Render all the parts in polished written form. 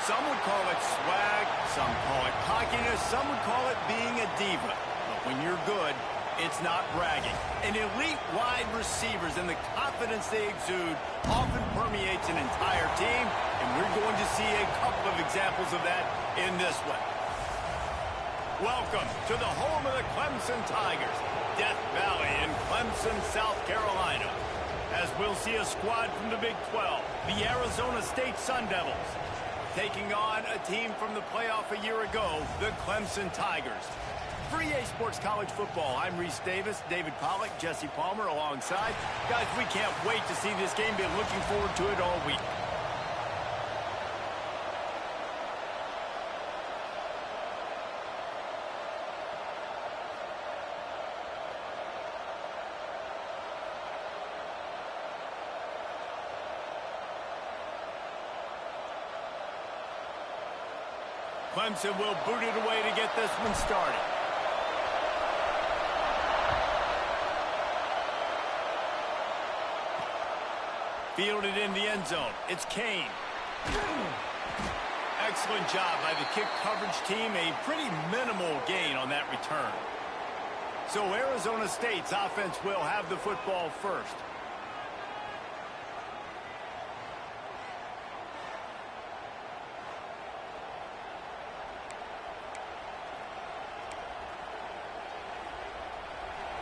Some would call it swag, some call it cockiness, some would call it being a diva. But when you're good, it's not bragging. And elite wide receivers and the confidence they exude often permeates an entire team, and we're going to see a couple of examples of that in this one. Welcome to the home of the Clemson Tigers, Death Valley in Clemson, South Carolina. As we'll see a squad from the Big 12, the Arizona State Sun Devils, taking on a team from the playoff a year ago, the Clemson Tigers. For EA Sports College Football, I'm Reese Davis, David Pollack, Jesse Palmer alongside. Guys, we can't wait to see this game. Been looking forward to it all week. Clemson will boot it away to get this one started. Fielded in the end zone. It's Kane. Excellent job by the kick coverage team. A pretty minimal gain on that return. So Arizona State's offense will have the football first.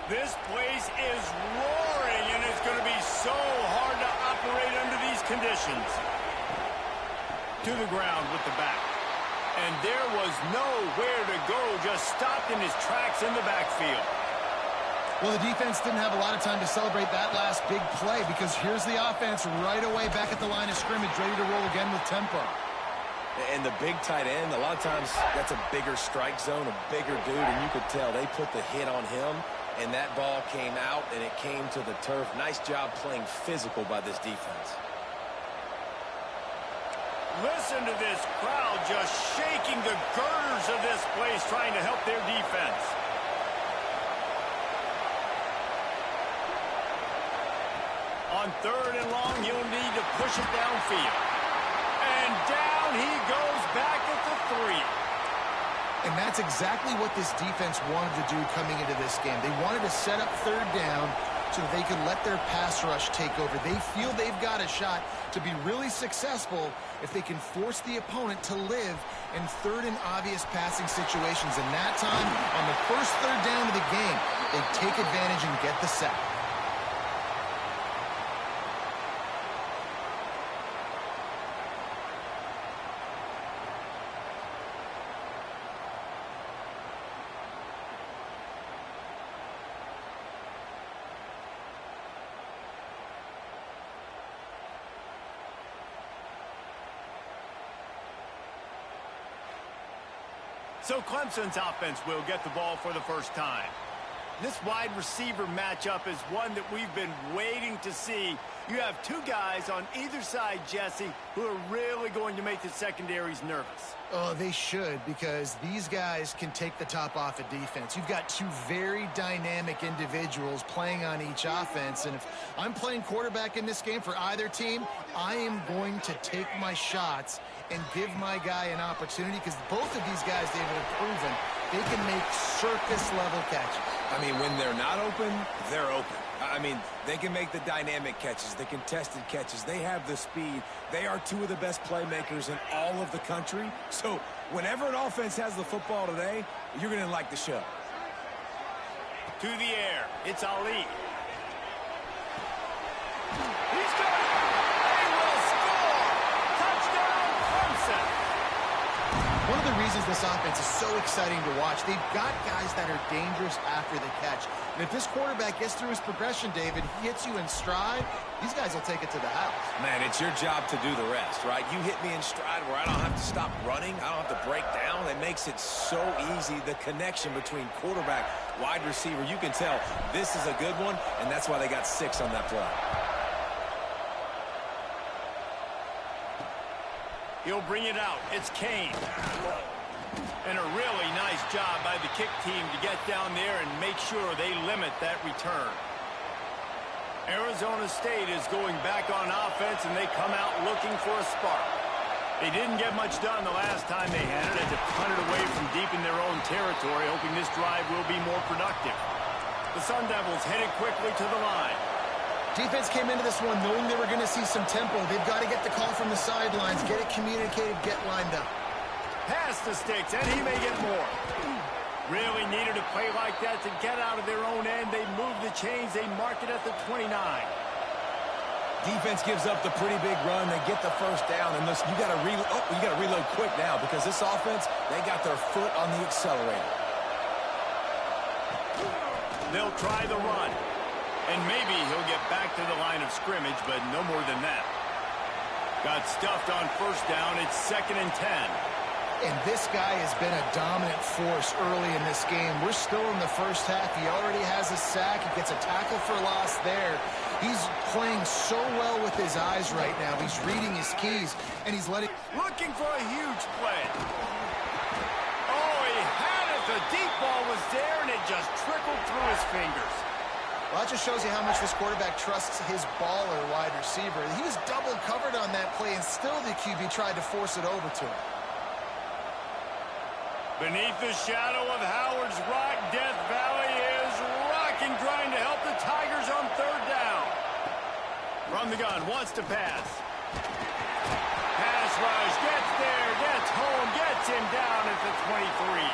This place is roaring, and it's going to be so hard to operate under these conditions. To the ground with the back. And there was nowhere to go, just stopped in his tracks in the backfield. Well, the defense didn't have a lot of time to celebrate that last big play because here's the offense right away back at the line of scrimmage, ready to roll again with tempo. And the big tight end, a lot of times that's a bigger strike zone, a bigger dude, and you could tell they put the hit on him. And that ball came out, and it came to the turf. Nice job playing physical by this defense. Listen to this crowd just shaking the girders of this place, trying to help their defense. On 3rd and long, he'll need to push it downfield. And down he goes back at the 3. And that's exactly what this defense wanted to do coming into this game. They wanted to set up 3rd down so that they could let their pass rush take over. They feel they've got a shot to be really successful if they can force the opponent to live in 3rd and obvious passing situations. And that time, on the first 3rd down of the game, they take advantage and get the sack. So Clemson's offense will get the ball for the first time. This wide receiver matchup is one that we've been waiting to see. You have two guys on either side, Jesse, who are really going to make the secondaries nervous. Oh, they should, because these guys can take the top off of defense. You've got two very dynamic individuals playing on each offense, and if I'm playing quarterback in this game for either team, I am going to take my shots and give my guy an opportunity, because both of these guys, David, have proven they can make circus-level catches. I mean, when they're not open, they're open. I mean, they can make the dynamic catches, the contested catches. They have the speed. They are two of the best playmakers in all of the country. So whenever an offense has the football today, you're going to like the show. To the air, it's Ali. He's got it. They will score. Touchdown, Clemson. One of the reasons this offense is so exciting to watch, they've got guys that are dangerous after the catch. And if this quarterback gets through his progression, David, he hits you in stride, these guys will take it to the house. Man, it's your job to do the rest, right? You hit me in stride where I don't have to stop running. I don't have to break down. It makes it so easy, the connection between quarterback, wide receiver. You can tell this is a good one, and that's why they got 6 on that play. He'll bring it out. It's Kane. And a really nice job by the kick team to get down there and make sure they limit that return. Arizona State is going back on offense, and they come out looking for a spark. They didn't get much done the last time they had it, as it punted away from deep in their own territory, hoping this drive will be more productive. The Sun Devils headed quickly to the line. Defense came into this one knowing they were going to see some tempo. They've got to get the call from the sidelines, get it communicated, get lined up. Pass the sticks, and he may get more. Really needed a play like that to get out of their own end. They move the chains. They mark it at the 29. Defense gives up the pretty big run. They get the first down, and listen, you got to reload quick now because this offense, they got their foot on the accelerator. They'll try the run, and maybe he'll get back to the line of scrimmage, but no more than that. Got stuffed on first down. It's 2nd and 10. And this guy has been a dominant force early in this game. We're still in the first half. He already has a sack. He gets a tackle for loss there. He's playing so well with his eyes right now. He's reading his keys, and he's letting... Looking for a huge play. Oh, he had it. The deep ball was there, and it just trickled through his fingers. Well, that just shows you how much this quarterback trusts his baller wide receiver. He was double covered on that play, and still the QB tried to force it over to him. Beneath the shadow of Howard's Rock, Death Valley is rocking, trying to help the Tigers on 3rd down. From the gun, wants to pass. Pass rush, gets there, gets home, gets him down at the 23.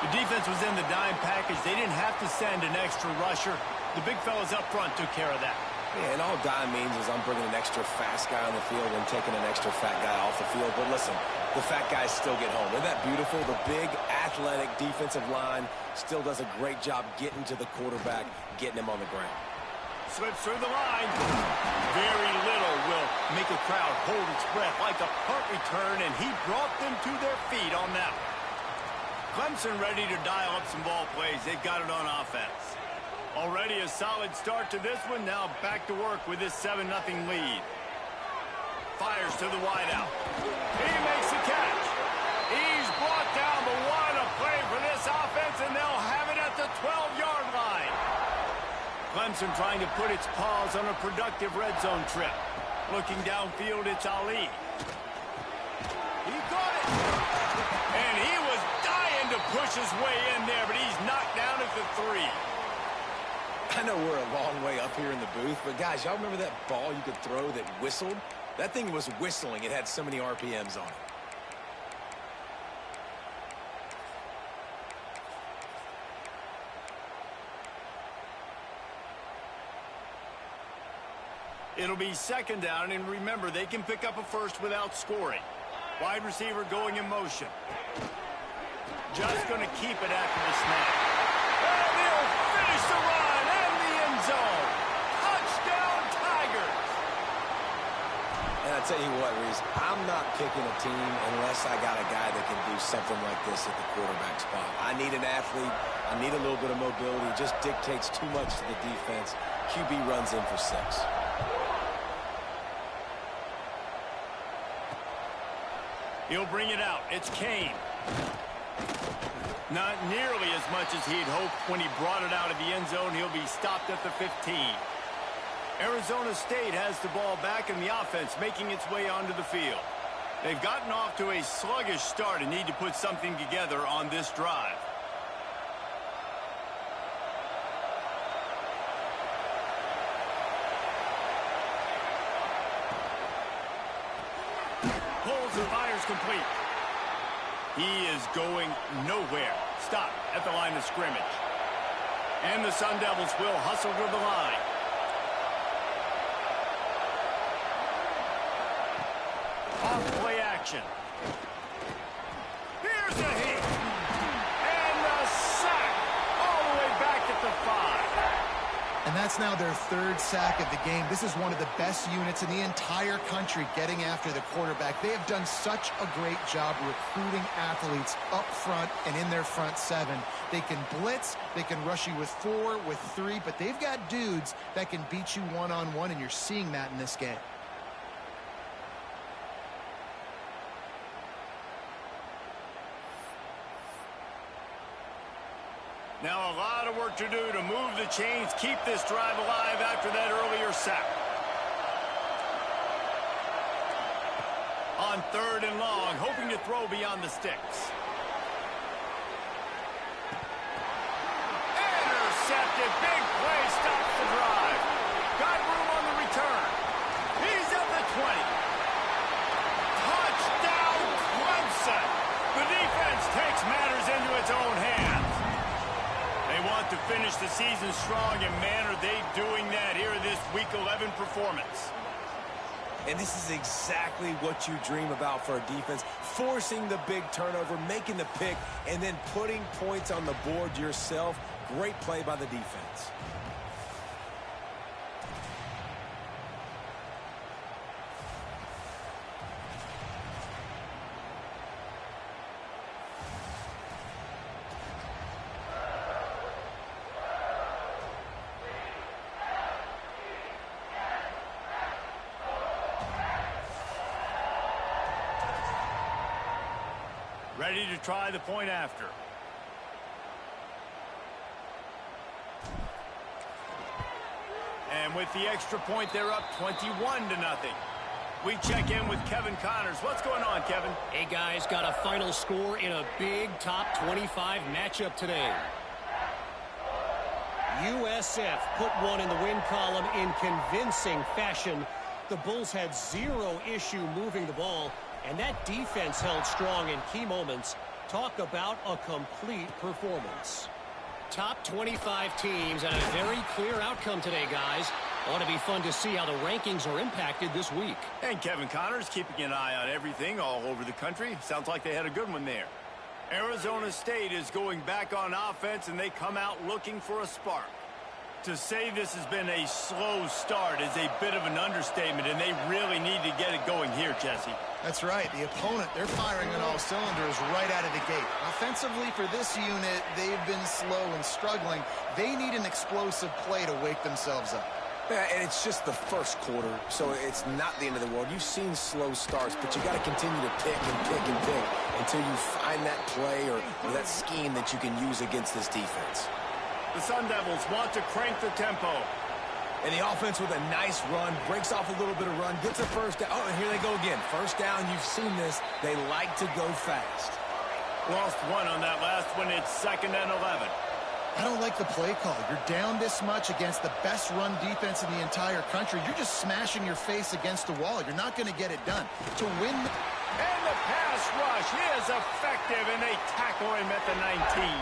The defense was in the dime package. They didn't have to send an extra rusher. The big fellas up front took care of that. Yeah, and all dime means is I'm bringing an extra fast guy on the field and taking an extra fat guy off the field. But listen, the fat guys still get home. Isn't that beautiful? The big, athletic defensive line still does a great job getting to the quarterback, getting him on the ground. Slips through the line. Very little will make a crowd hold its breath like a punt return, and he brought them to their feet on that one. Clemson ready to dial up some ball plays. They've got it on offense. Already a solid start to this one. Now back to work with this 7-0 lead. Fires to the wideout. He makes the catch. He's brought down, but what a play for this offense, and they'll have it at the 12-yard line. Clemson trying to put its paws on a productive red zone trip. Looking downfield, it's Ali. He got it. And he was dying to push his way in there, but he's knocked down at the 3. I know we're a long way up here in the booth, but guys, y'all remember that ball you could throw that whistled? That thing was whistling. It had so many RPMs on it. It'll be 2nd down, and remember, they can pick up a first without scoring. Wide receiver going in motion. Just going to keep it after the snap. And he'll finish the run and the end zone. Touchdown, Tigers. And I tell you what, Reese, I'm not picking a team unless I got a guy that can do something like this at the quarterback spot. I need an athlete. I need a little bit of mobility. It just dictates too much to the defense. QB runs in for 6. He'll bring it out. It's Kane. Not nearly as much as he'd hoped when he brought it out of the end zone. He'll be stopped at the 15. Arizona State has the ball back in the offense, making its way onto the field. They've gotten off to a sluggish start and need to put something together on this drive. Pulls and fires complete. He is going nowhere. Stop at the line of scrimmage. And the Sun Devils will hustle to the line. Off play action. Here's a hit. And a sack all the way back at the 5. And that's now their 3rd sack of the game. This is one of the best units in the entire country getting after the quarterback. They have done such a great job recruiting athletes up front and in their front 7. They can blitz, they can rush you with 4, with 3, but they've got dudes that can beat you one-on-one, and you're seeing that in this game. Now a lot of work to do to move the chains, keep this drive alive after that earlier sack. On 3rd and long, hoping to throw beyond the sticks. Intercepted. Big play stops the drive. Got room on the return. He's at the 20. Touchdown, Clemson. The defense takes matters into its own hands. They want to finish the season strong, and man, are they doing that here in this Week 11 performance. And this is exactly what you dream about for a defense. Forcing the big turnover, making the pick, and then putting points on the board yourself. Great play by the defense. Ready to try the point after. And with the extra point, they're up 21-0. We check in with Kevin Connors. What's going on, Kevin? Hey, guys, got a final score in a big top 25 matchup today. USF put one in the win column in convincing fashion. The Bulls had zero issue moving the ball, and that defense held strong in key moments. Talk about a complete performance. Top 25 teams and a very clear outcome today, guys. Ought to be fun to see how the rankings are impacted this week. And Kevin Connors keeping an eye on everything all over the country. Sounds like they had a good one there. Arizona State is going back on offense, and they come out looking for a spark. To say this has been a slow start is a bit of an understatement, and they really need to get it going here, Jesse. That's right. The opponent, they're firing on all cylinders right out of the gate. Offensively for this unit, they've been slow and struggling. They need an explosive play to wake themselves up. Yeah, and it's just the first quarter, so it's not the end of the world. You've seen slow starts, but you got to continue to pick and pick and pick until you find that play or that scheme that you can use against this defense. The Sun Devils want to crank the tempo. And the offense with a nice run, breaks off a little bit of run, gets a first down. Oh, and here they go again. First down, you've seen this. They like to go fast. Lost one on that last one. It's 2nd and 11. I don't like the play call. You're down this much against the best run defense in the entire country. You're just smashing your face against the wall. You're not going to get it done. To win. And the pass rush is effective, and they tackle him at the 19.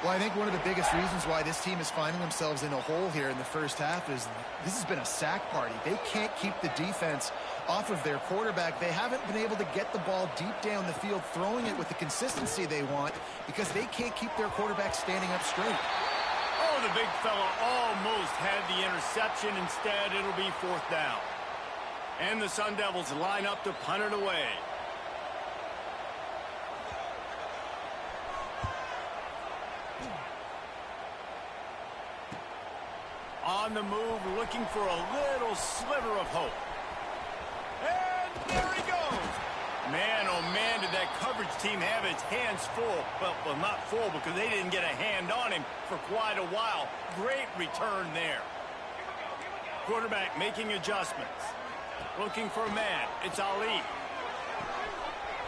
Well, I think one of the biggest reasons why this team is finding themselves in a hole here in the first half is this has been a sack party. They can't keep the defense off of their quarterback. They haven't been able to get the ball deep down the field, throwing it with the consistency they want because they can't keep their quarterback standing up straight. Oh, the big fella almost had the interception. Instead, it'll be 4th down. And the Sun Devils line up to punt it away. On the move, looking for a little sliver of hope. And there he goes. Man, oh man, did that coverage team have its hands full. Well, not full because they didn't get a hand on him for quite a while. Great return there. Quarterback making adjustments. Looking for a man. It's Ali.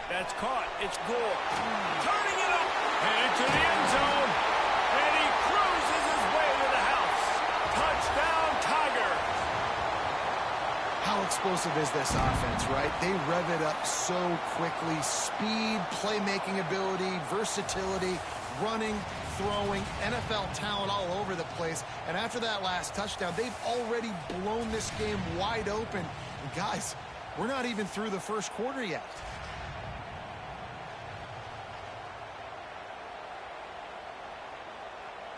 That's caught. It's Gore. Turning it up. Headed to the end zone. And he cruises his way to the house. Touchdown, Tiger. How explosive is this offense, right? They rev it up so quickly. Speed, playmaking ability, versatility, running, throwing, NFL talent all over the place. And after that last touchdown, they've already blown this game wide open. And guys, we're not even through the first quarter yet.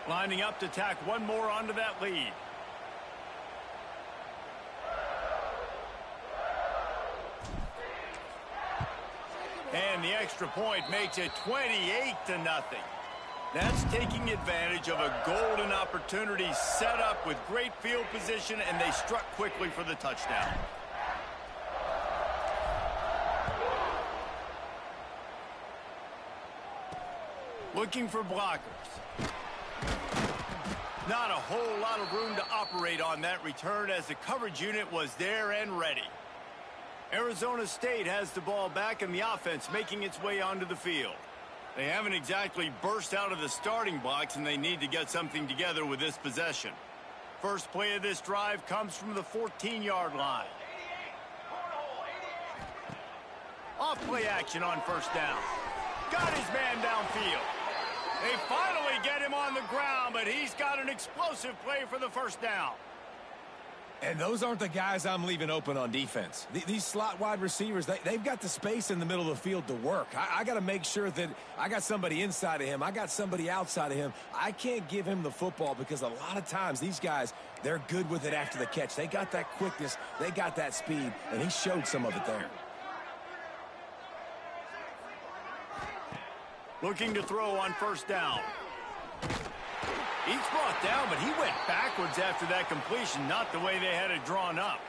Lining up to tack one more onto that lead. And the extra point makes it 28-0. That's taking advantage of a golden opportunity set up with great field position, and they struck quickly for the touchdown. Looking for blockers. Not a whole lot of room to operate on that return as the coverage unit was there and ready. Arizona State has the ball back and the offense making its way onto the field. They haven't exactly burst out of the starting blocks, and they need to get something together with this possession. First play of this drive comes from the 14-yard line. Off play action on first down. Got his man downfield. They finally get him on the ground, but he's got an explosive play for the first down. And those aren't the guys I'm leaving open on defense. These slot wide receivers, they've got the space in the middle of the field to work. I got to make sure that I got somebody inside of him. I got somebody outside of him. I can't give him the football because a lot of times these guys, they're good with it after the catch. They got that quickness. They got that speed, and he showed some of it there. Looking to throw on first down. He's brought down, but he went backwards after that completion, not the way they had it drawn up.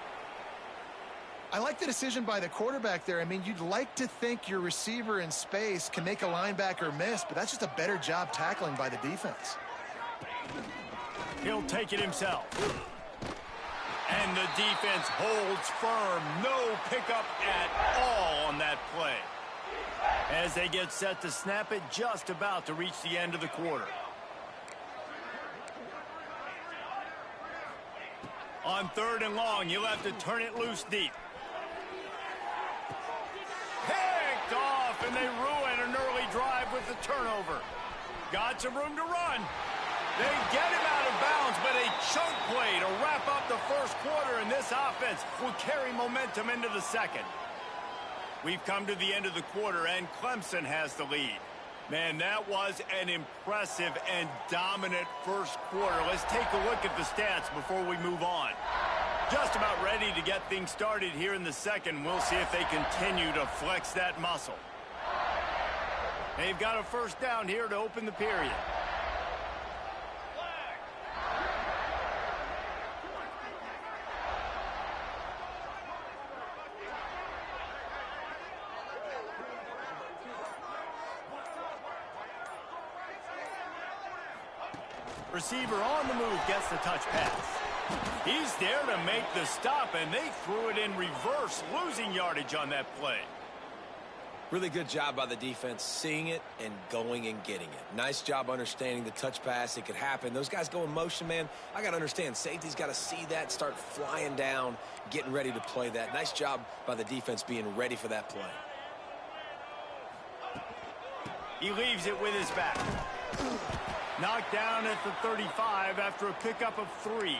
I like the decision by the quarterback there. I mean, you'd like to think your receiver in space can make a linebacker miss, but that's just a better job tackling by the defense. He'll take it himself. And the defense holds firm. No pickup at all on that play. As they get set to snap it, just about to reach the end of the quarter. On 3rd and long, you'll have to turn it loose deep. Picked off, and they ruin an early drive with the turnover. Got some room to run. They get him out of bounds, but a chunk play to wrap up the first quarter, and this offense will carry momentum into the second. We've come to the end of the quarter, and Clemson has the lead. Man, that was an impressive and dominant first quarter. Let's take a look at the stats before we move on. Just about ready to get things started here in the second. We'll see if they continue to flex that muscle. They've got a first down here to open the period. Receiver on the move gets the touch pass. He's there to make the stop, and they threw it in reverse, losing yardage on that play. Really good job by the defense, seeing it and going and getting it. Nice job understanding the touch pass. It could happen. Those guys go in motion, man. I got to understand, safety's got to see that, start flying down, getting ready to play that. Nice job by the defense being ready for that play. He leaves it with his back. Knocked down at the 35 after a pickup of 3.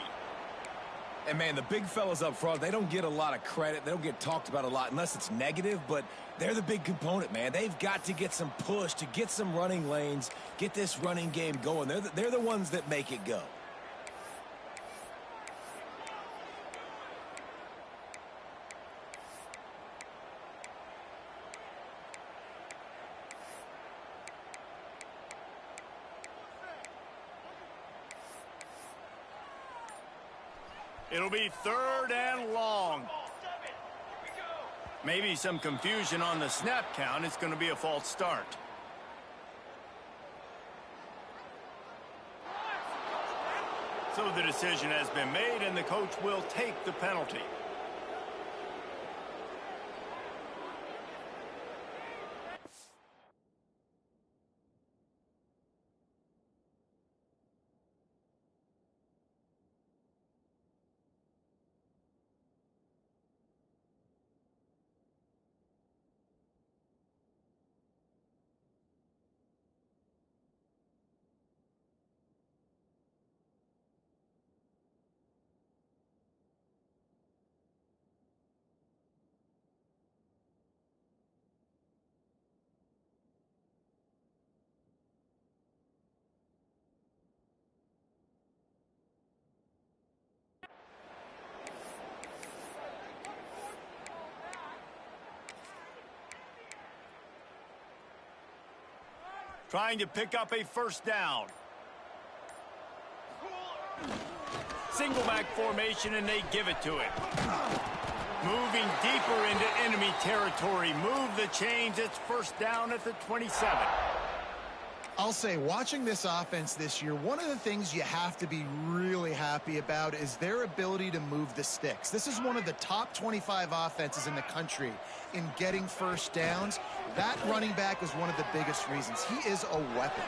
And, man, the big fellas up front, they don't get a lot of credit. They don't get talked about a lot unless it's negative, but they're the big component, man. They've got to get some push, to get some running lanes, get this running game going. They're the ones that make it go. It'll be 3rd and long. Maybe some confusion on the snap count. It's going to be a false start. So the decision has been made, and the coach will take the penalty. Trying to pick up a first down. Single back formation, and they give it to it. Moving deeper into enemy territory. Move the chains. It's first down at the 27. I'll say, watching this offense this year, one of the things you have to be really happy about is their ability to move the sticks. This is one of the top 25 offenses in the country in getting first downs. That running back is one of the biggest reasons. He is a weapon.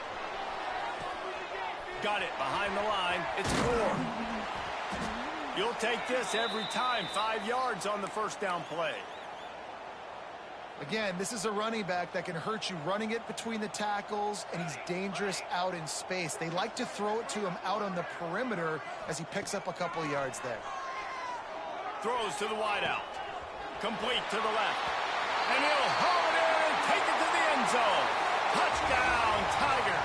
Got it behind the line. It's 4. You'll take this every time. 5 yards on the first down play. Again, this is a running back that can hurt you running it between the tackles, and he's dangerous out in space. They like to throw it to him out on the perimeter as he picks up a couple of yards there. Throws to the wideout. Complete to the left. And he'll haul it in and take it to the end zone. Touchdown, Tigers.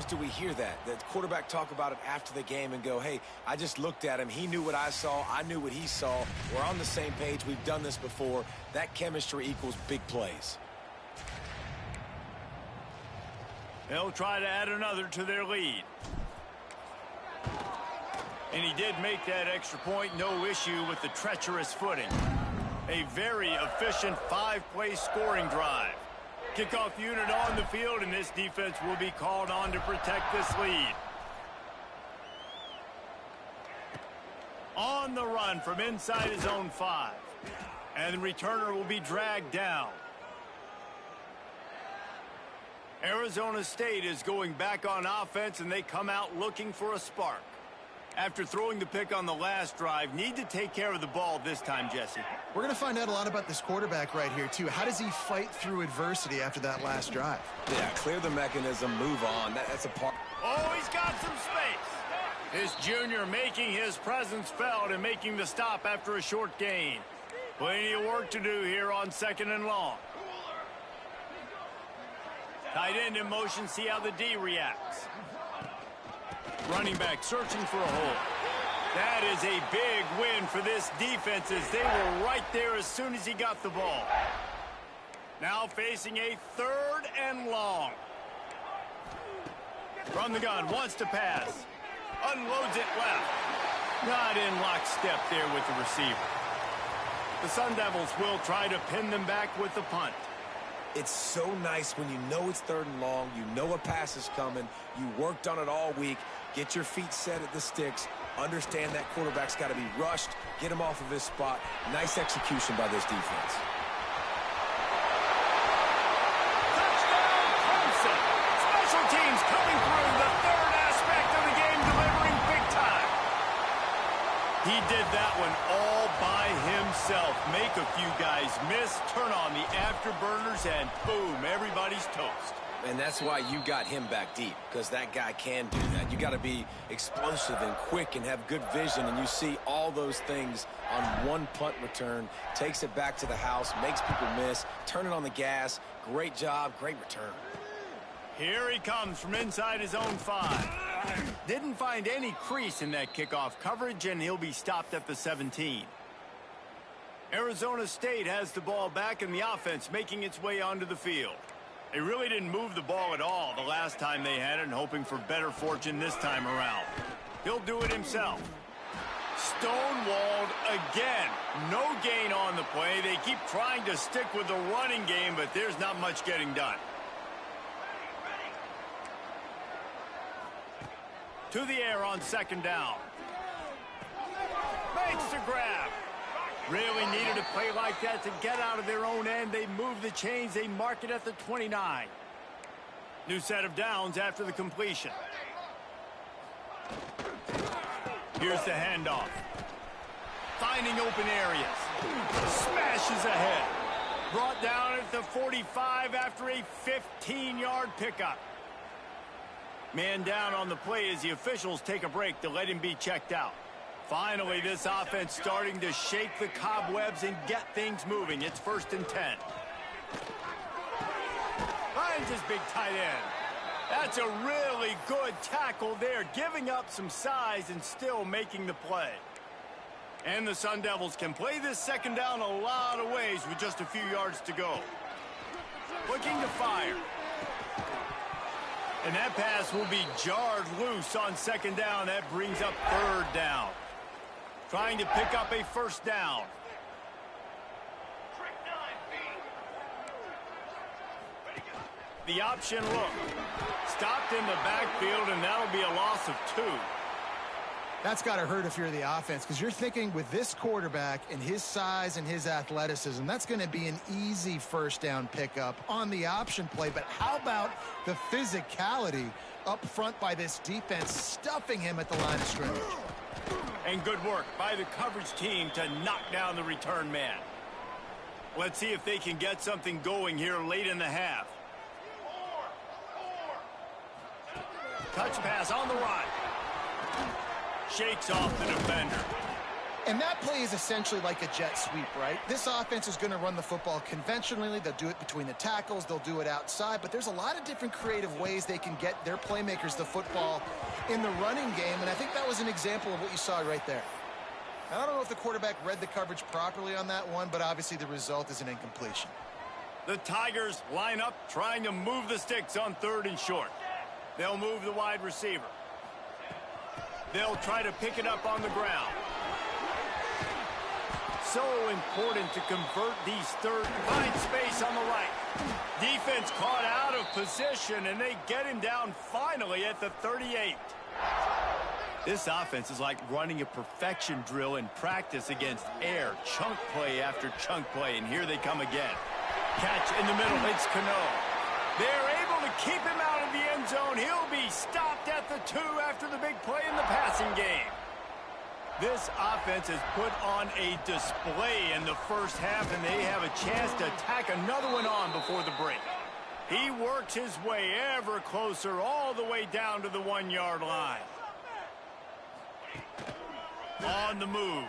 Do we hear that? The quarterback talk about it after the game and go, hey, I just looked at him. He knew what I saw. I knew what he saw. We're on the same page. We've done this before. That chemistry equals big plays. They'll try to add another to their lead. And he did make that extra point. No issue with the treacherous footing. A very efficient 5-play scoring drive. Kickoff unit on the field, and this defense will be called on to protect this lead. On the run from inside his own 5. And the returner will be dragged down. Arizona State is going back on offense, and they come out looking for a spark. After throwing the pick on the last drive, need to take care of the ball this time, Jesse. We're going to find out a lot about this quarterback right here, too. How does he fight through adversity after that last drive? Yeah, clear the mechanism, move on. That's a part. Oh, he's got some space. This junior making his presence felt and making the stop after a short gain. Plenty of work to do here on 2nd and long. Tight end in motion, see how the D reacts. Running back searching for a hole. That is a big win for this defense as they were right there as soon as he got the ball. Now facing a 3rd and long. From the gun, wants to pass. Unloads it left. Not in lockstep there with the receiver. The Sun Devils will try to pin them back with the punt. It's so nice when you know it's 3rd and long, you know a pass is coming, you worked on it all week, get your feet set at the sticks, understand that quarterback's got to be rushed, get him off of his spot. Nice execution by this defense. Touchdown, Clemson! Special teams coming through, the 3rd aspect of the game, delivering big time. He did that one all by himself. Make a few guys miss, turn on the afterburners, and boom, everybody's toast. And that's why you got him back deep, because that guy can do that. You got to be explosive and quick and have good vision, and you see all those things on one punt return. Takes it back to the house, makes people miss, turning on the gas. Great job, great return. Here he comes from inside his own 5. Didn't find any crease in that kickoff coverage, and he'll be stopped at the 17. Arizona State has the ball back in the offense, making its way onto the field. They really didn't move the ball at all the last time they had it, and hoping for better fortune this time around. He'll do it himself. Stonewalled again. No gain on the play. They keep trying to stick with the running game, but there's not much getting done. To the air on 2nd down. Makes the grab. Really needed a play like that to get out of their own end. They move the chains. They mark it at the 29. New set of downs after the completion. Here's the handoff. Finding open areas. Smashes ahead. Brought down at the 45 after a 15-yard pickup. Man down on the play as the officials take a break to let him be checked out. Finally, this offense starting to shake the cobwebs and get things moving. It's 1st and 10. Finds his big tight end. That's a really good tackle there, giving up some size and still making the play. And the Sun Devils can play this 2nd down a lot of ways with just a few yards to go. Looking to fire. And that pass will be jarred loose on 2nd down. That brings up 3rd down. Trying to pick up a 1st down. The option look. Stopped in the backfield, and that'll be a loss of 2. That's got to hurt if you're the offense, because you're thinking with this quarterback and his size and his athleticism, that's going to be an easy first down pickup on the option play. But how about the physicality up front by this defense, stuffing him at the line of scrimmage? And good work by the coverage team to knock down the return man. Let's see if they can get something going here late in the half. Touch pass on the run. Shakes off the defender. And that play is essentially like a jet sweep, right? This offense is going to run the football conventionally. They'll do it between the tackles. They'll do it outside. But there's a lot of different creative ways they can get their playmakers the football in the running game. And I think that was an example of what you saw right there. Now, I don't know if the quarterback read the coverage properly on that one, but obviously the result is an incompletion. The Tigers line up trying to move the sticks on 3rd and short. They'll move the wide receiver. They'll try to pick it up on the ground. So important to convert these third. Find space on the right. Defense caught out of position, and they get him down finally at the 38. This offense is like running a perfection drill in practice against air. Chunk play after chunk play, and here they come again. Catch in the middle. It's Cano. They're able to keep him out of the end zone. He'll be stopped at the 2 after the big play in the passing game. This offense has put on a display in the first half, and they have a chance to tack another one on before the break. He works his way ever closer all the way down to the 1-yard line. On the move.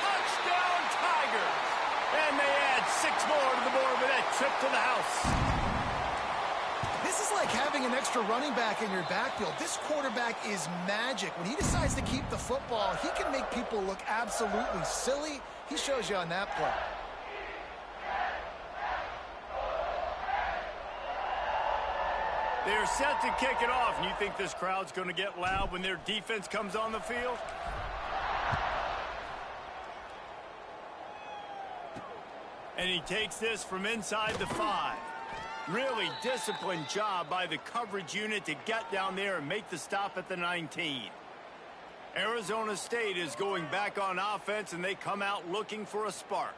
Touchdown, Tigers! And they add 6 more to the board with that trip to the house. This is like having an extra running back in your backfield. This quarterback is magic. When he decides to keep the football, he can make people look absolutely silly. He shows you on that play. They're set to kick it off, and you think this crowd's going to get loud when their defense comes on the field? And he takes this from inside the 5. Really disciplined job by the coverage unit to get down there and make the stop at the 19. Arizona State is going back on offense, and they come out looking for a spark.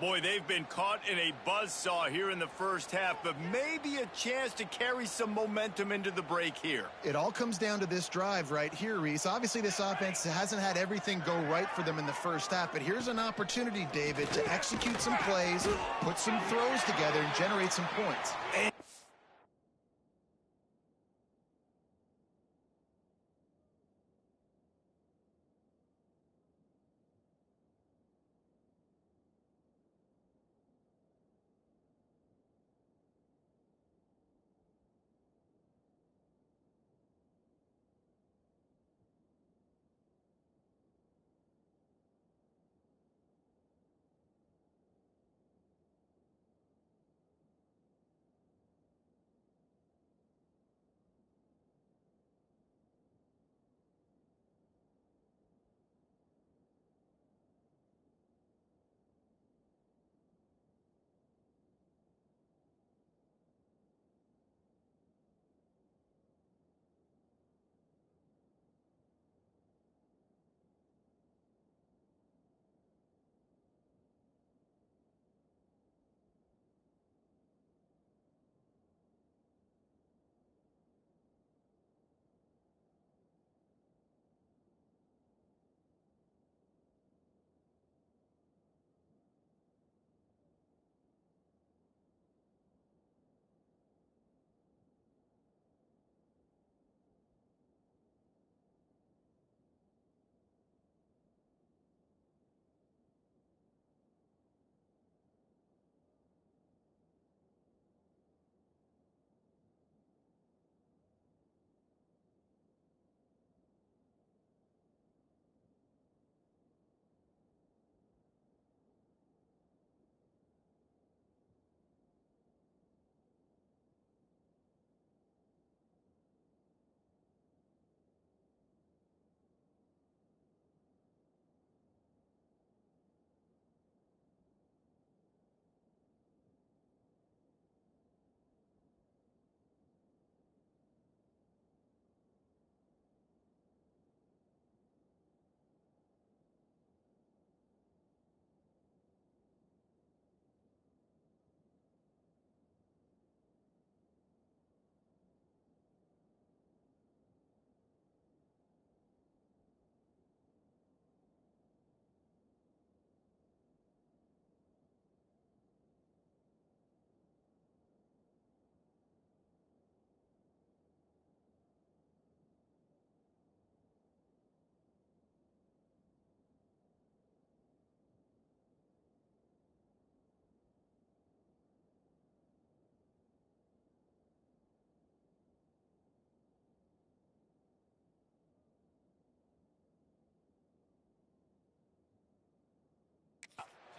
Boy, they've been caught in a buzzsaw here in the first half, but maybe a chance to carry some momentum into the break here. It all comes down to this drive right here, Reese. Obviously, this offense hasn't had everything go right for them in the first half, but here's an opportunity, David, to execute some plays, put some throws together, and generate some points.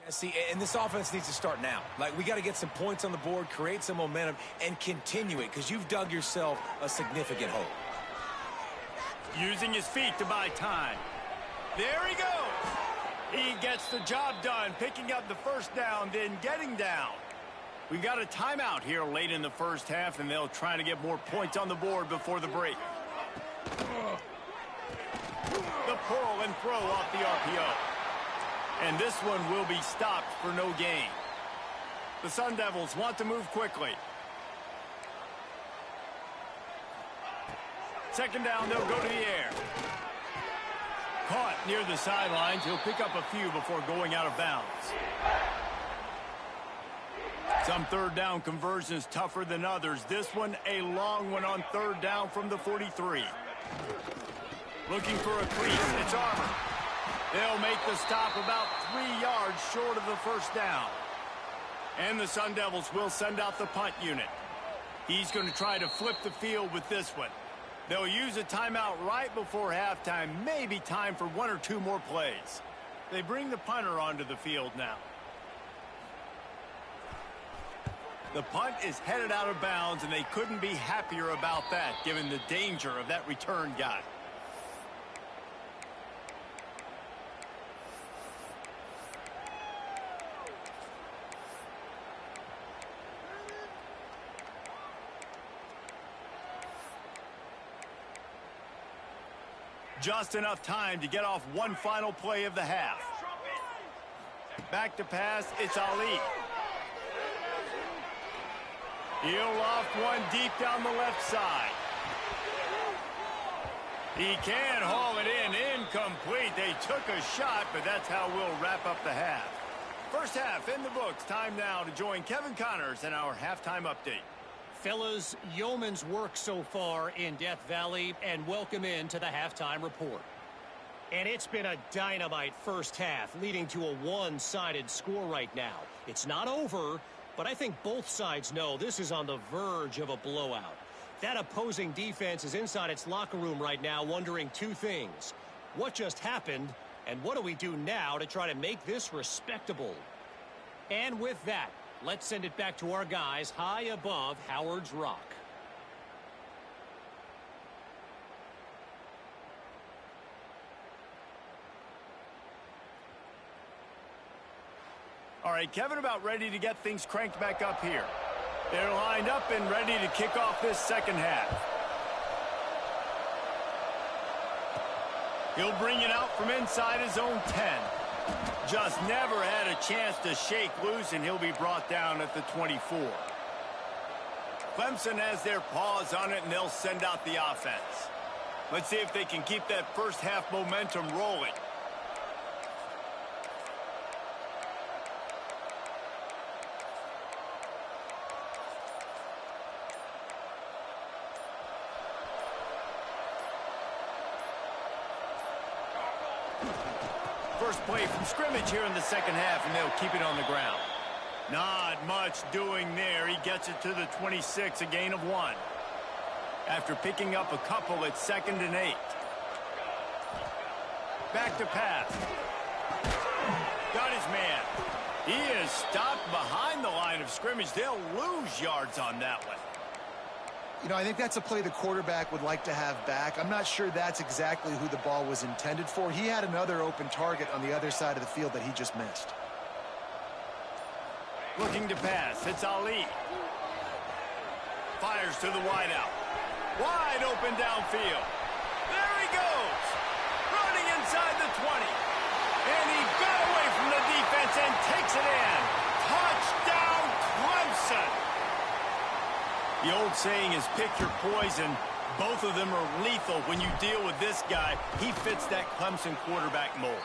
See, and this offense needs to start now. Like, we got to get some points on the board, create some momentum, and continue it, because you've dug yourself a significant hole. Using his feet to buy time. There he goes. He gets the job done, picking up the first down, then getting down. We've got a timeout here late in the first half, and they'll try to get more points on the board before the break. The pull and throw off the RPO. And this one will be stopped for no gain. The Sun Devils want to move quickly. Second down, they'll go to the air. Caught near the sidelines. He'll pick up a few before going out of bounds. Some third down conversions tougher than others. This one, a long one on third down from the 43. Looking for a crease. It's Armour. They'll make the stop about 3 yards short of the first down. And the Sun Devils will send out the punt unit. He's going to try to flip the field with this one. They'll use a timeout right before halftime. Maybe time for 1 or 2 more plays. They bring the punter onto the field now. The punt is headed out of bounds, and they couldn't be happier about that, given the danger of that return guy. Just enough time to get off one final play of the half. Back to pass, it's Ali. He'll loft one deep down the left side. He can haul it in, incomplete. They took a shot, but that's how we'll wrap up the half. First half in the books. Time now to join Kevin Connors in our halftime update. Fellas, yeoman's work so far in Death Valley, and welcome into the halftime report. And it's been a dynamite first half, leading to a one-sided score right now. It's not over, but I think both sides know this is on the verge of a blowout. That opposing defense is inside its locker room right now wondering 2 things. What just happened, and what do we do now to try to make this respectable? And with that, let's send it back to our guys high above Howard's Rock. All right, Kevin, about ready to get things cranked back up here. They're lined up and ready to kick off this second half. He'll bring it out from inside his own 10. Just never had a chance to shake loose, and he'll be brought down at the 24. Clemson has their paws on it, and they'll send out the offense. Let's see if they can keep that first half momentum rolling. First play from scrimmage here in the second half, and they'll keep it on the ground. Not much doing there. He gets it to the 26, a gain of 1. After picking up a couple, it's 2nd and 8. Back to pass. Got his man. He is stopped behind the line of scrimmage. They'll lose yards on that one. You know, I think that's a play the quarterback would like to have back. I'm not sure that's exactly who the ball was intended for. He had another open target on the other side of the field that he just missed. Looking to pass. It's Ali. Fires to the wideout. Wide open downfield. There he goes. Running inside the 20. And he got away from the defense and takes it in. Touchdown, Clemson. The old saying is pick your poison. Both of them are lethal when you deal with this guy. He fits that Clemson quarterback mold.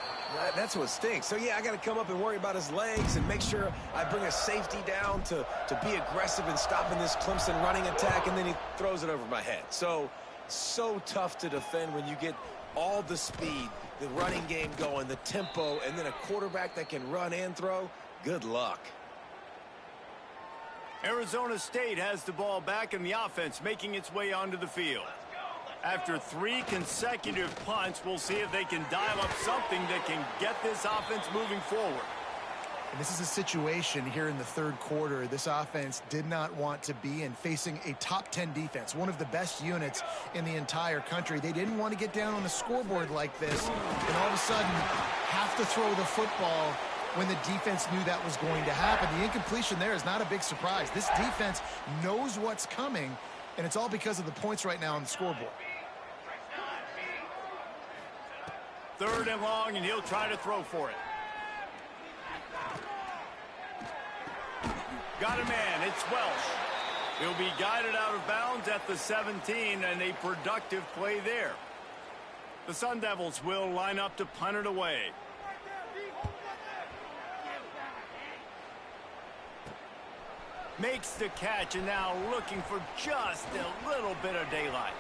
That's what stinks. So, yeah, I got to come up and worry about his legs and make sure I bring a safety down to be aggressive in stopping this Clemson running attack, and then he throws it over my head. So tough to defend when you get all the speed, the running game going, the tempo, and then a quarterback that can run and throw. Good luck. Arizona State has the ball back, and the offense making its way onto the field. After 3 consecutive punts, we'll see if they can dial up something that can get this offense moving forward. And this is a situation here in the third quarter this offense did not want to be in, facing a top 10 defense, one of the best units in the entire country. They didn't want to get down on the scoreboard like this and all of a sudden have to throw the football when the defense knew that was going to happen. The incompletion there is not a big surprise. This defense knows what's coming, and it's all because of the points right now on the scoreboard. Third and long, and he'll try to throw for it. Got a man, it's Welsh. He'll be guided out of bounds at the 17, and a productive play there. The Sun Devils will line up to punt it away. Makes the catch, and now looking for just a little bit of daylight.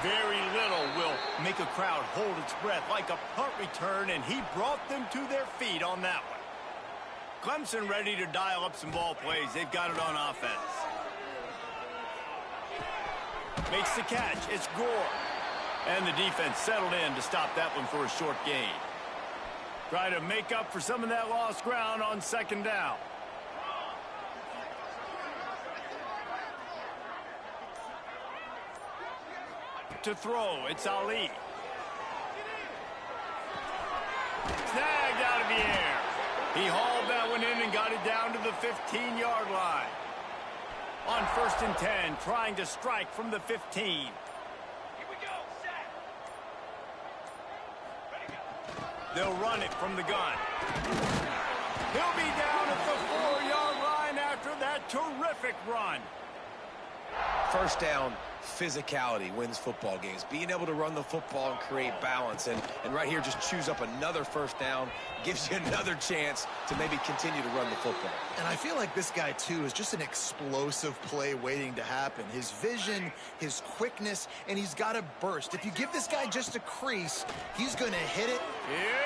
Very little will make a crowd hold its breath like a punt return, and he brought them to their feet on that one. Clemson ready to dial up some ball plays. They've got it on offense. Makes the catch. It's Gore. And the defense settled in to stop that one for a short gain. Try to make up for some of that lost ground on second down. To throw, it's Ali. Snagged out of the air. He hauled that one in and got it down to the 15-yard line. On 1st and 10, trying to strike from the 15. Here we go, set. Ready, go. They'll run it from the gun. He'll be down at the 4-yard line after that terrific run. First down, physicality wins football games. Being able to run the football and create balance. And right here, just choose up another first down. Gives you another chance to maybe continue to run the football. And I feel like this guy, too, is just an explosive play waiting to happen. His vision, his quickness, and he's got a burst. If you give this guy just a crease, he's going to hit it.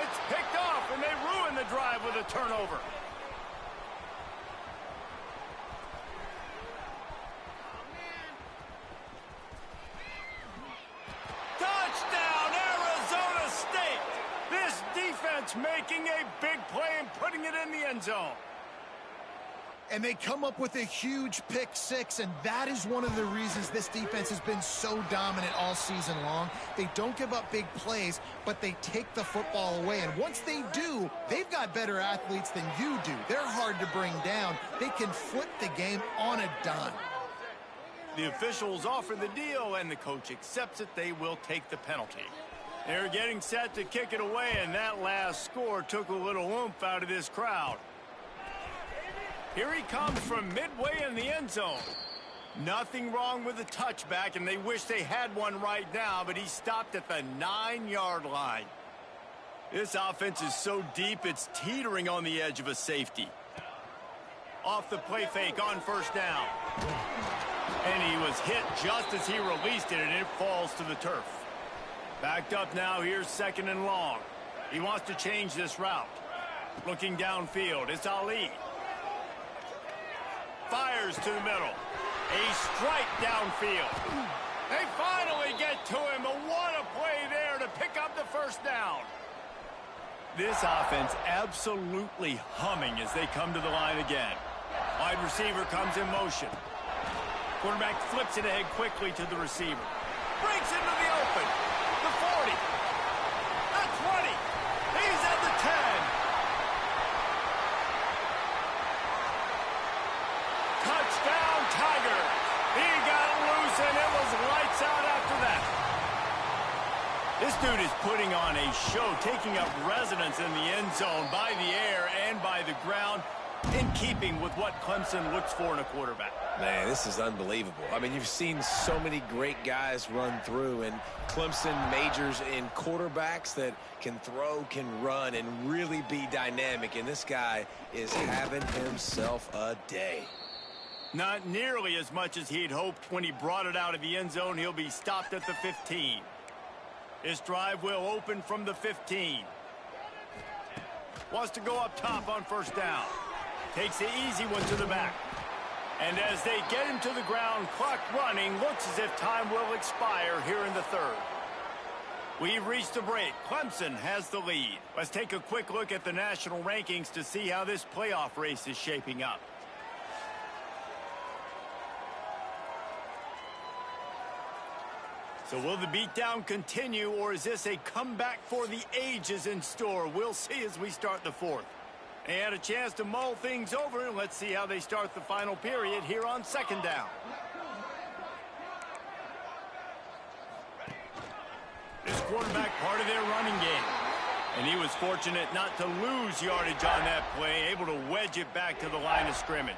It's picked off, and they ruin the drive with a turnover. Making a big play and putting it in the end zone. And they come up with a huge pick six, and that is one of the reasons this defense has been so dominant all season long. They don't give up big plays, but they take the football away. And once they do, they've got better athletes than you do. They're hard to bring down. They can flip the game on a dime. The officials offer the deal, and the coach accepts it. They will take the penalty. They're getting set to kick it away, and that last score took a little oomph out of this crowd. Here he comes from midway in the end zone. Nothing wrong with the touchback, and they wish they had one right now, but he stopped at the 9-yard line. This offense is so deep, it's teetering on the edge of a safety. Off the play fake on first down. And he was hit just as he released it, and it falls to the turf. Backed up now, here's 2nd and long. He wants to change this route. Looking downfield, it's Ali. Fires to the middle. A strike downfield. They finally get to him, but what a play there to pick up the first down. This offense absolutely humming as they come to the line again. Wide receiver comes in motion. Quarterback flips it ahead quickly to the receiver. Breaks into the open. The 40, the 20, he's at the 10. Touchdown, Tigers. He got loose, and it was lights out after that. This dude is putting on a show, taking up residence in the end zone by the air and by the ground, in keeping with what Clemson looks for in a quarterback. Man, this is unbelievable. I mean, you've seen so many great guys run through, and Clemson majors in quarterbacks that can throw, can run, and really be dynamic. And this guy is having himself a day. Not nearly as much as he'd hoped when he brought it out of the end zone. He'll be stopped at the 15. His drive will open from the 15. Wants to go up top on first down. Takes the easy one to the back. And as they get him to the ground, clock running, looks as if time will expire here in the third. We've reached a break. Clemson has the lead. Let's take a quick look at the national rankings to see how this playoff race is shaping up. So will the beatdown continue, or is this a comeback for the ages in store? We'll see as we start the fourth. They had a chance to mull things over. Let's see how they start the final period here on second down. This quarterback part of their running game. And he was fortunate not to lose yardage on that play, able to wedge it back to the line of scrimmage.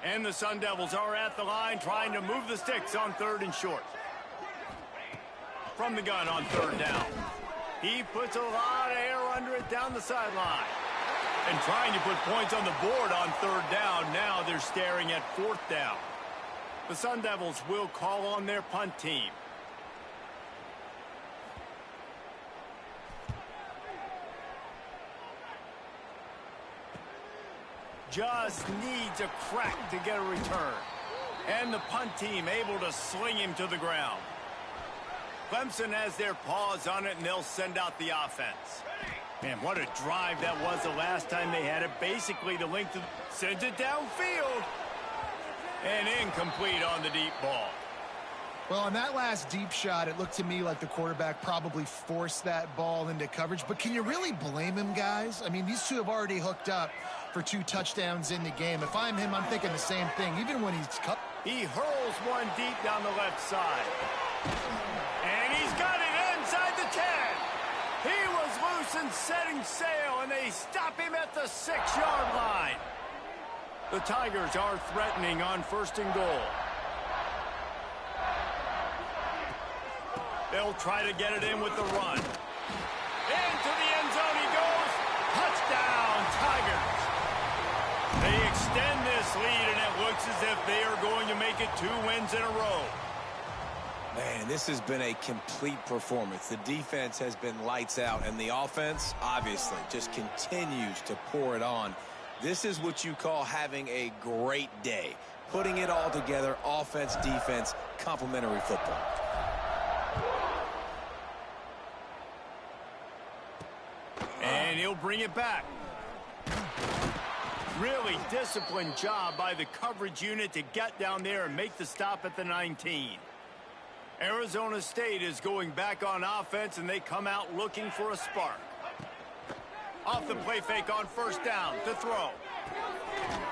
And the Sun Devils are at the line trying to move the sticks on 3rd and short. From the gun on 3rd down. He puts a lot of air under it down the sideline. And trying to put points on the board on 3rd down. Now they're staring at 4th down. The Sun Devils will call on their punt team. Just needs a crack to get a return. And the punt team able to sling him to the ground. Clemson has their paws on it, and they'll send out the offense. Man, what a drive that was the last time they had it. Basically the length of... Sends it downfield. And incomplete on the deep ball. Well, on that last deep shot, it looked to me like the quarterback probably forced that ball into coverage. But can you really blame him, guys? I mean, these two have already hooked up for 2 touchdowns in the game. If I'm him, I'm thinking the same thing, even when he's cut. He hurls one deep down the left side. And he's got it inside the 10. He was loose and setting sail, and they stop him at the 6-yard line. The Tigers are threatening on 1st and goal. They'll try to get it in with the run. Into the end zone he goes. Touchdown, Tigers. They extend this lead, and it looks as if they are going to make it 2 wins in a row. Man, this has been a complete performance. The defense has been lights out, and the offense, obviously, just continues to pour it on. This is what you call having a great day. Putting it all together, offense, defense, complementary football. And he'll bring it back. Really disciplined job by the coverage unit to get down there and make the stop at the 19. Arizona State is going back on offense, and they come out looking for a spark. Off the play fake on 1st down to throw.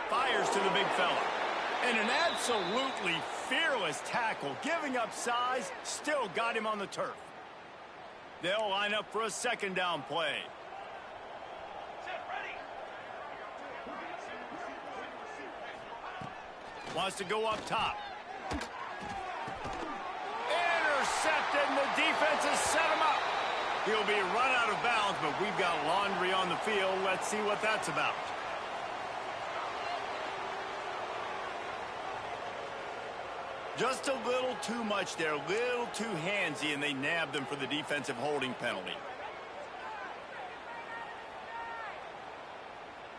Fires to the big fella. And an absolutely fearless tackle, giving up size, still got him on the turf. They'll line up for a 2nd down play. Wants to go up top. Intercepted, and the defense has set him up. He'll be run out of bounds, but we've got laundry on the field. Let's see what that's about. Just a little too much there, a little too handsy, and they nabbed them for the defensive holding penalty.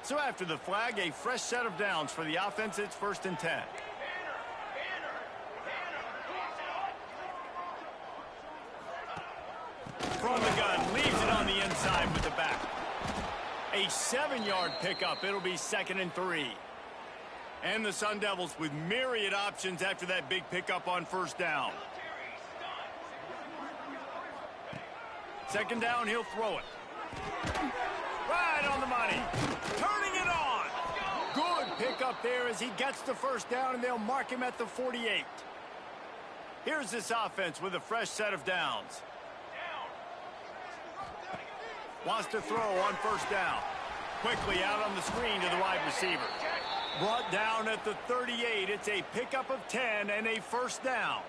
So after the flag, a fresh set of downs for the offense. It's 1st and 10. From the gun, leaves it on the inside with the back. A 7-yard pickup. It'll be 2nd and 3. And the Sun Devils with myriad options after that big pickup on 1st down. 2nd down, he'll throw it. Right on the money. Turning it on. Good pickup there as he gets the 1st down, and they'll mark him at the 48. Here's this offense with a fresh set of downs. Wants to throw on 1st down. Quickly out on the screen to the wide receiver. Brought down at the 38. It's a pickup of 10 and a 1st down.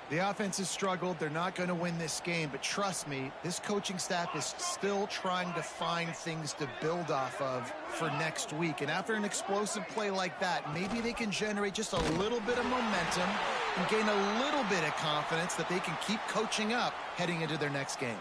The offense has struggled. They're not going to win this game, but trust me, this coaching staff is still trying to find things to build off of for next week. And after an explosive play like that, maybe they can generate just a little bit of momentum and gain a little bit of confidence that they can keep coaching up heading into their next game.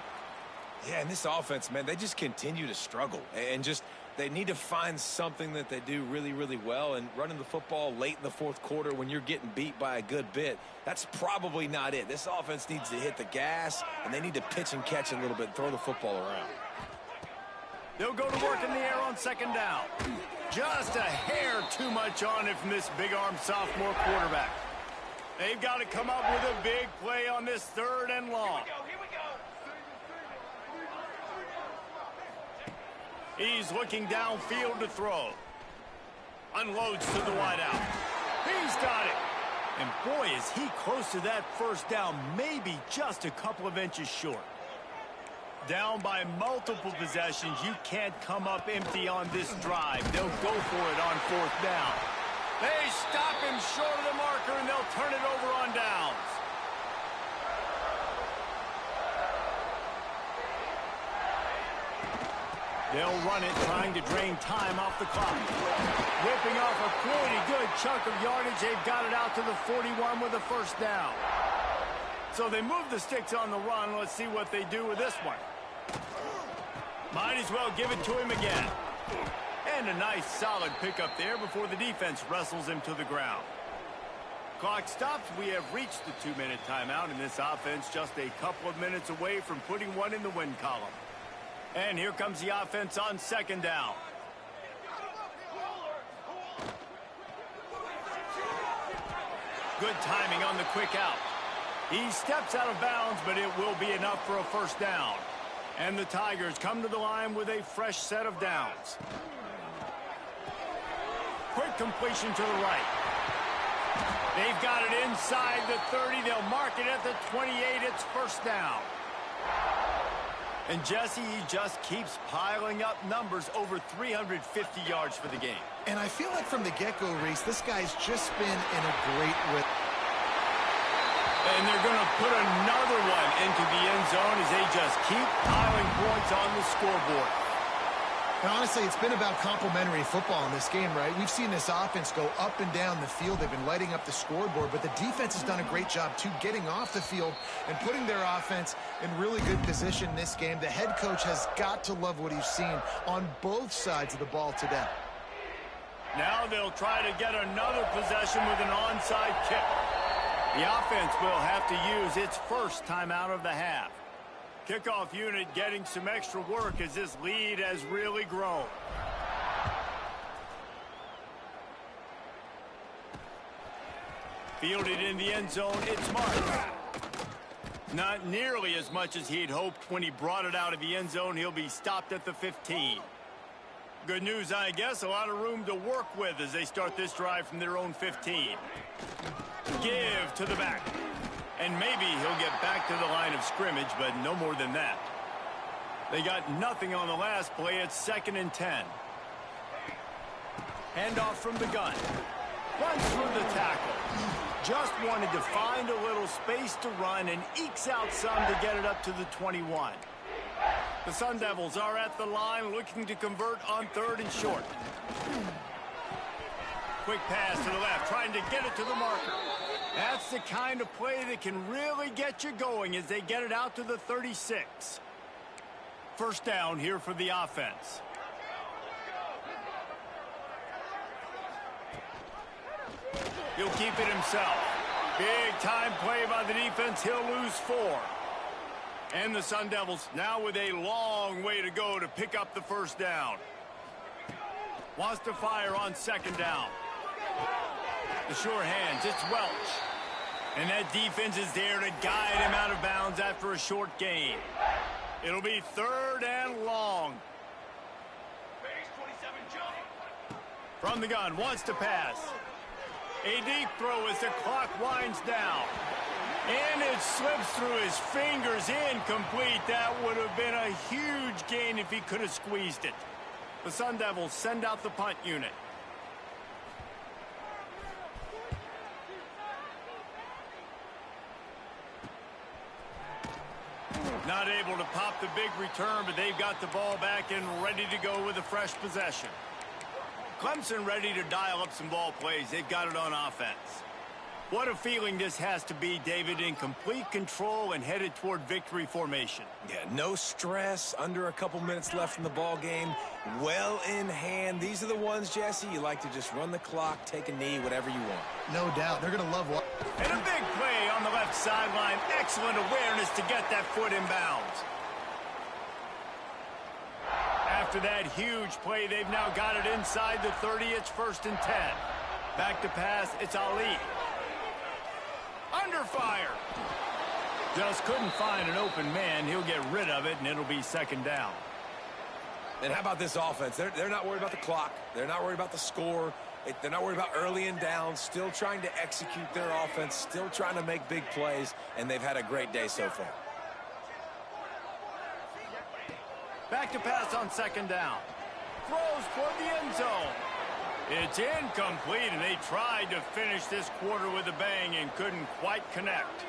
Yeah, and this offense, man, they just continue to struggle. And just They need to find something that they do really, really well, and running the football late in the fourth quarter when you're getting beat by a good bit, that's probably not it. This offense needs to hit the gas, and they need to pitch and catch a little bit, throw the football around. They'll go to work in the air on second down. Just a hair too much on it from this big-arm sophomore quarterback. They've got to come up with a big play on this third and long. He's looking downfield to throw. Unloads to the wideout. He's got it. And boy, is he close to that first down, maybe just a couple of inches short. Down by multiple possessions, you can't come up empty on this drive. They'll go for it on fourth down. They stop him short of the marker, and they'll turn it over on downs. They'll run it, trying to drain time off the clock. Whipping off a pretty good chunk of yardage. They've got it out to the 41 with a first down. So they move the sticks on the run. Let's see what they do with this one. Might as well give it to him again. And a nice solid pickup there before the defense wrestles him to the ground. Clock stops. We have reached the 2-minute timeout, and this offense just a couple of minutes away from putting one in the win column. And here comes the offense on second down. Good timing on the quick out. He steps out of bounds, but it will be enough for a first down. And the Tigers come to the line with a fresh set of downs. Quick completion to the right. They've got it inside the 30. They'll mark it at the 28. It's first down. And Jesse, he just keeps piling up numbers, over 350 yards for the game. And I feel like from the get-go, Reese, this guy's just been in a great rhythm. And they're going to put another one into the end zone as they just keep piling points on the scoreboard. And honestly, it's been about complementary football in this game, right? We've seen this offense go up and down the field. They've been lighting up the scoreboard, but the defense has done a great job, too, getting off the field and putting their offense in really good position in this game. The head coach has got to love what he's seen on both sides of the ball today. Now they'll try to get another possession with an onside kick. The offense will have to use its first timeout of the half. Kickoff unit getting some extra work as this lead has really grown. Fielded in the end zone, it's marked. Not nearly as much as he'd hoped when he brought it out of the end zone. He'll be stopped at the 15. Good news, I guess, a lot of room to work with as they start this drive from their own 15. Give to the back. And maybe he'll get back to the line of scrimmage, but no more than that. They got nothing on the last play. It's 2nd and 10. Handoff from the gun. Runs through the tackle. Just wanted to find a little space to run and ekes out some to get it up to the 21. The Sun Devils are at the line looking to convert on 3rd and short. Quick pass to the left, trying to get it to the marker. That's the kind of play that can really get you going as they get it out to the 36. First down here for the offense. He'll keep it himself. Big time play by the defense. He'll lose 4. And the Sun Devils now with a long way to go to pick up the first down. Wants to fire on second down. The sure hands, it's Welch. And that defense is there to guide him out of bounds after a short gain. It'll be 3rd and long. From the gun, wants to pass. A deep throw as the clock winds down. And it slips through his fingers, incomplete. That would have been a huge gain if he could have squeezed it. The Sun Devils send out the punt unit. Not able to pop the big return, but they've got the ball back and ready to go with a fresh possession. Clemson ready to dial up some ball plays. They've got it on offense. What a feeling this has to be, David, in complete control and headed toward victory formation. Yeah, no stress, under a couple minutes left in the ball game, well in hand. These are the ones, Jesse, you like to just run the clock, take a knee, whatever you want. No doubt. They're going to love what. And a big play on the left sideline. Excellent awareness to get that foot in bounds. After that huge play, they've now got it inside the 30. It's 1st and 10. Back to pass, it's Ali. Under fire. Just couldn't find an open man. He'll get rid of it, and it'll be 2nd down. And how about this offense? They're not worried about the clock. They're not worried about the score. They're not worried about early and down. Still trying to execute their offense. Still trying to make big plays, and they've had a great day so far. Back to pass on 2nd down. Throws toward the end zone. It's incomplete, and they tried to finish this quarter with a bang and couldn't quite connect.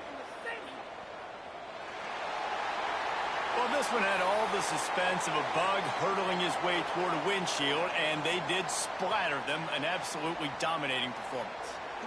Well, this one had all the suspense of a bug hurtling his way toward a windshield, and they did splatter them. An absolutely dominating performance.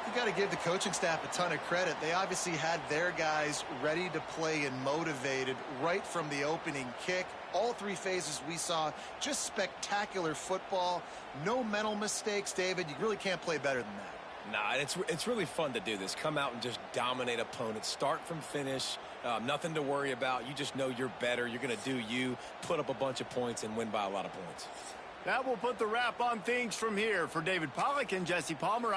You got to give the coaching staff a ton of credit. They obviously had their guys ready to play and motivated right from the opening kick. All 3 phases we saw, just spectacular football. No mental mistakes, David. You really can't play better than that. Nah, it's really fun to do this. Come out and just dominate opponents. Start from finish. Nothing to worry about. You just know you're better. You're going to do you, put up a bunch of points, and win by a lot of points. That will put the wrap on things from here. For David Pollack and Jesse Palmer,